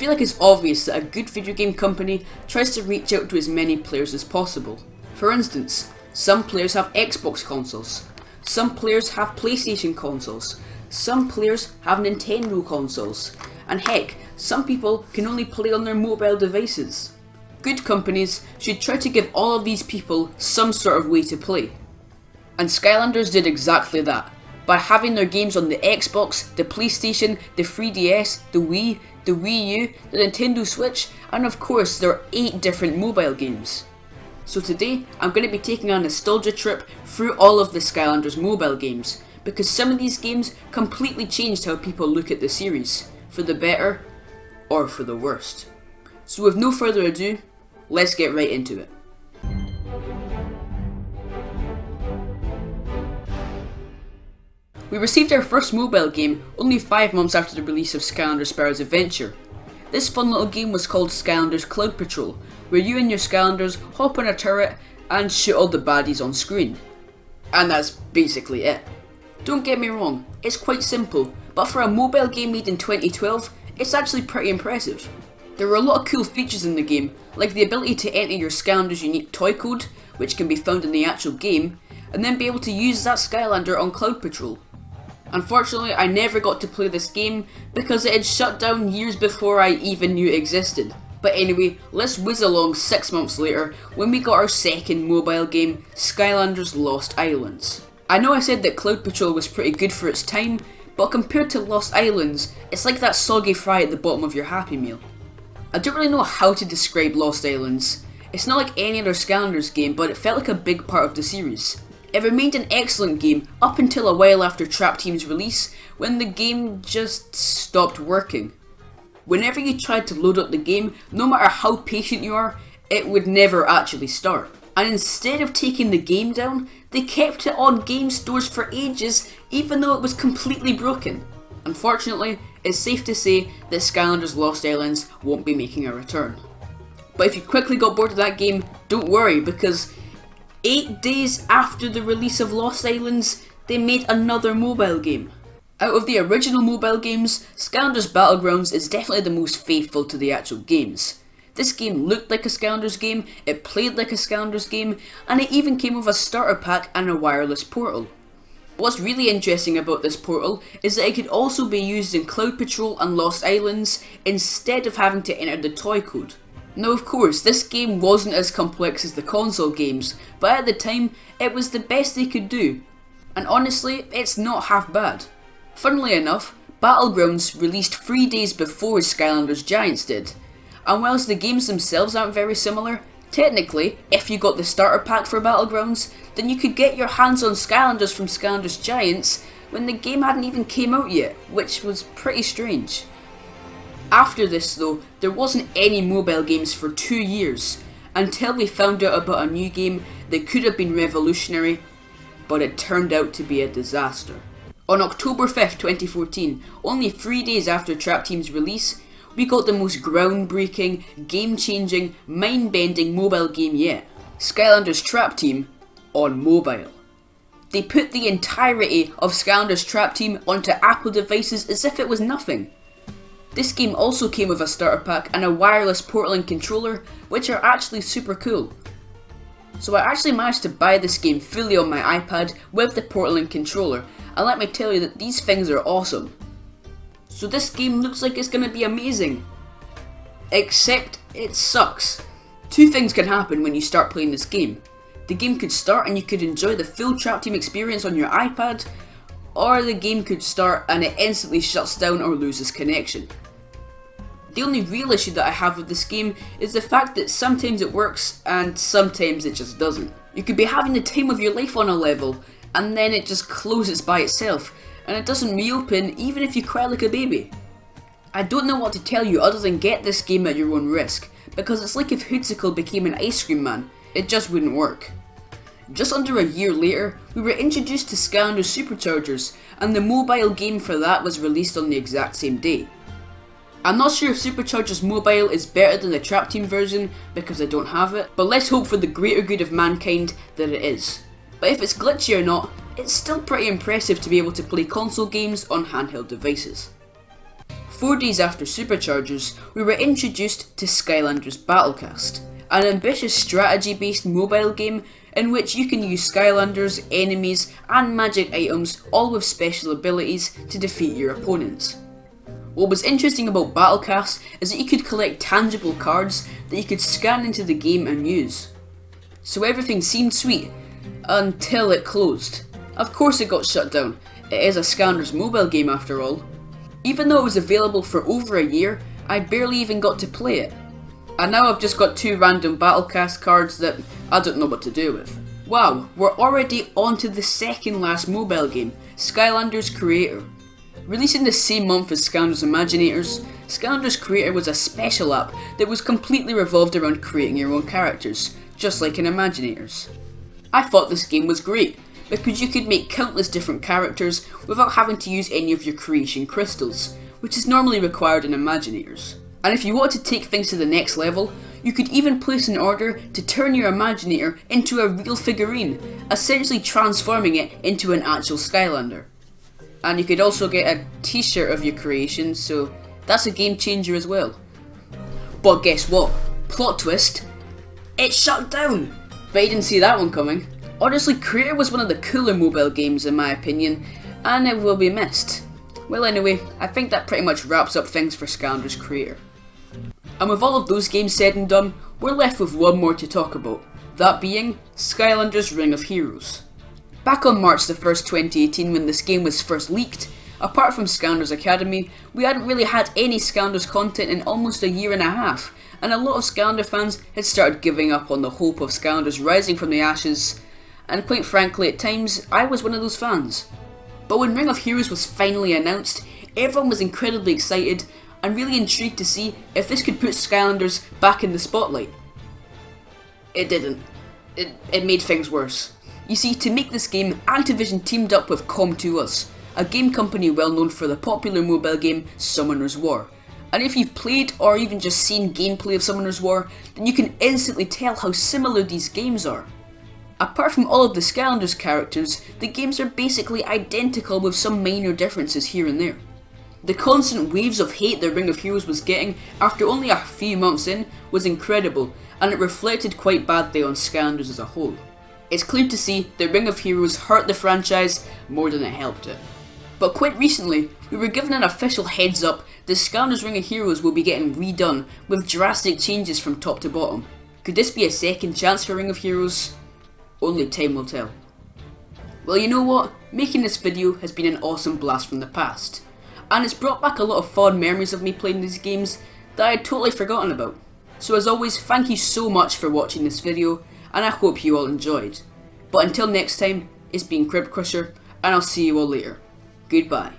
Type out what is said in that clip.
feel like it's obvious that a good video game company tries to reach out to as many players as possible. For instance, some players have Xbox consoles, some players have PlayStation consoles, some players have Nintendo consoles, and heck, some people can only play on their mobile devices. Good companies should try to give all of these people some sort of way to play. And Skylanders did exactly that, by having their games on the Xbox, the PlayStation, the 3DS, the Wii, the Wii U, the Nintendo Switch, and of course there are 8 different mobile games. So today, I'm going to be taking a nostalgia trip through all of the Skylanders mobile games, because some of these games completely changed how people look at the series, for the better or for the worst. So with no further ado, let's get right into it. We received our first mobile game only 5 months after the release of Skylanders Sparrow's Adventure. This fun little game was called Skylanders Cloud Patrol, where you and your Skylanders hop on a turret and shoot all the baddies on screen. And that's basically it. Don't get me wrong, it's quite simple, but for a mobile game made in 2012, it's actually pretty impressive. There were a lot of cool features in the game, like the ability to enter your Skylander's unique toy code, which can be found in the actual game, and then be able to use that Skylander on Cloud Patrol. Unfortunately, I never got to play this game because it had shut down years before I even knew it existed. But anyway, let's whiz along 6 months later when we got our second mobile game, Skylanders Lost Islands. I know I said that Cloud Patrol was pretty good for its time, but compared to Lost Islands, it's like that soggy fry at the bottom of your Happy Meal. I don't really know how to describe Lost Islands. It's not like any other Skylanders game, but it felt like a big part of the series. It remained an excellent game up until a while after Trap Team's release, when the game just stopped working. Whenever you tried to load up the game, no matter how patient you are, it would never actually start. And instead of taking the game down, they kept it on game stores for ages, even though it was completely broken. Unfortunately, it's safe to say that Skylanders Lost Islands won't be making a return. But if you quickly got bored of that game, don't worry, because 8 days after the release of Lost Islands, they made another mobile game. Out of the original mobile games, Skylanders Battlegrounds is definitely the most faithful to the actual games. This game looked like a Skylanders game, it played like a Skylanders game, and it even came with a starter pack and a wireless portal. What's really interesting about this portal is that it could also be used in Cloud Patrol and Lost Islands instead of having to enter the toy code. Now of course, this game wasn't as complex as the console games, but at the time, it was the best they could do. And honestly, it's not half bad. Funnily enough, Battlegrounds released 3 days before Skylanders Giants did, and whilst the games themselves aren't very similar, technically, if you got the starter pack for Battlegrounds, then you could get your hands on Skylanders from Skylanders Giants when the game hadn't even came out yet, which was pretty strange. After this though, there wasn't any mobile games for 2 years, until we found out about a new game that could have been revolutionary, but it turned out to be a disaster. On October 5th, 2014, only 3 days after Trap Team's release, we got the most groundbreaking, game-changing, mind-bending mobile game yet. Skylanders Trap Team on mobile. They put the entirety of Skylanders Trap Team onto Apple devices as if it was nothing. This game also came with a starter pack and a wireless portal and controller, which are actually super cool. So I actually managed to buy this game fully on my iPad with the portal and controller, and let me tell you that these things are awesome. So this game looks like it's going to be amazing. Except it sucks. 2 things can happen when you start playing this game. The game could start and you could enjoy the full Trap Team experience on your iPad, or the game could start and it instantly shuts down or loses connection. The only real issue that I have with this game is the fact that sometimes it works and sometimes it just doesn't. You could be having the time of your life on a level and then it just closes by itself and it doesn't reopen even if you cry like a baby. I don't know what to tell you other than get this game at your own risk, because it's like if Hoodsicle became an ice cream man, it just wouldn't work. Just under a year later, we were introduced to Skylanders Superchargers, and the mobile game for that was released on the exact same day. I'm not sure if Superchargers Mobile is better than the Trap Team version because I don't have it, but let's hope for the greater good of mankind that it is. But if it's glitchy or not, it's still pretty impressive to be able to play console games on handheld devices. 4 days after Superchargers, we were introduced to Skylanders Battlecast, an ambitious strategy-based mobile game in which you can use Skylanders, enemies, and magic items, all with special abilities, to defeat your opponents. What was interesting about Battlecast is that you could collect tangible cards that you could scan into the game and use. So everything seemed sweet, until it closed. Of course it got shut down. It is a Skylanders mobile game after all. Even though it was available for over a year, I barely even got to play it. And now I've just got 2 random Battlecast cards that I don't know what to do with. Wow, we're already on to the second last mobile game, Skylanders Creator. Releasing the same month as Skylanders Imaginators, Skylanders Creator was a special app that was completely revolved around creating your own characters, just like in Imaginators. I thought this game was great, because you could make countless different characters without having to use any of your creation crystals, which is normally required in Imaginators. And if you wanted to take things to the next level, you could even place an order to turn your Imaginator into a real figurine, essentially transforming it into an actual Skylander. And you could also get a t-shirt of your creation, so that's a game changer as well. But guess what? Plot twist, it shut down! Bet you didn't see that one coming. Honestly, Creator was one of the cooler mobile games in my opinion, and it will be missed. Well anyway, I think that pretty much wraps up things for Skylanders Creator. And with all of those games said and done, we're left with one more to talk about, that being Skylanders Ring of Heroes. Back on March the 1st, 2018, when this game was first leaked, apart from Skylanders Academy, we hadn't really had any Skylanders content in almost a year and a half, and a lot of Skylander fans had started giving up on the hope of Skylanders rising from the ashes, and quite frankly at times, I was one of those fans. But when Ring of Heroes was finally announced, everyone was incredibly excited and really intrigued to see if this could put Skylanders back in the spotlight. It didn't. It made things worse. You see, to make this game, Activision teamed up with Com2uS, a game company well known for the popular mobile game Summoner's War. And if you've played or even just seen gameplay of Summoner's War, then you can instantly tell how similar these games are. Apart from all of the Skylanders characters, the games are basically identical with some minor differences here and there. The constant waves of hate that Ring of Heroes was getting after only a few months in was incredible, and it reflected quite badly on Skylanders as a whole. It's clear to see that Ring of Heroes hurt the franchise more than it helped it. But quite recently, we were given an official heads up that Skylanders Ring of Heroes will be getting redone with drastic changes from top to bottom. Could this be a second chance for Ring of Heroes? Only time will tell. Well, you know what? Making this video has been an awesome blast from the past. And it's brought back a lot of fond memories of me playing these games that I had totally forgotten about. So as always, thank you so much for watching this video, and I hope you all enjoyed. But until next time, it's been Krypt Krusher, and I'll see you all later. Goodbye.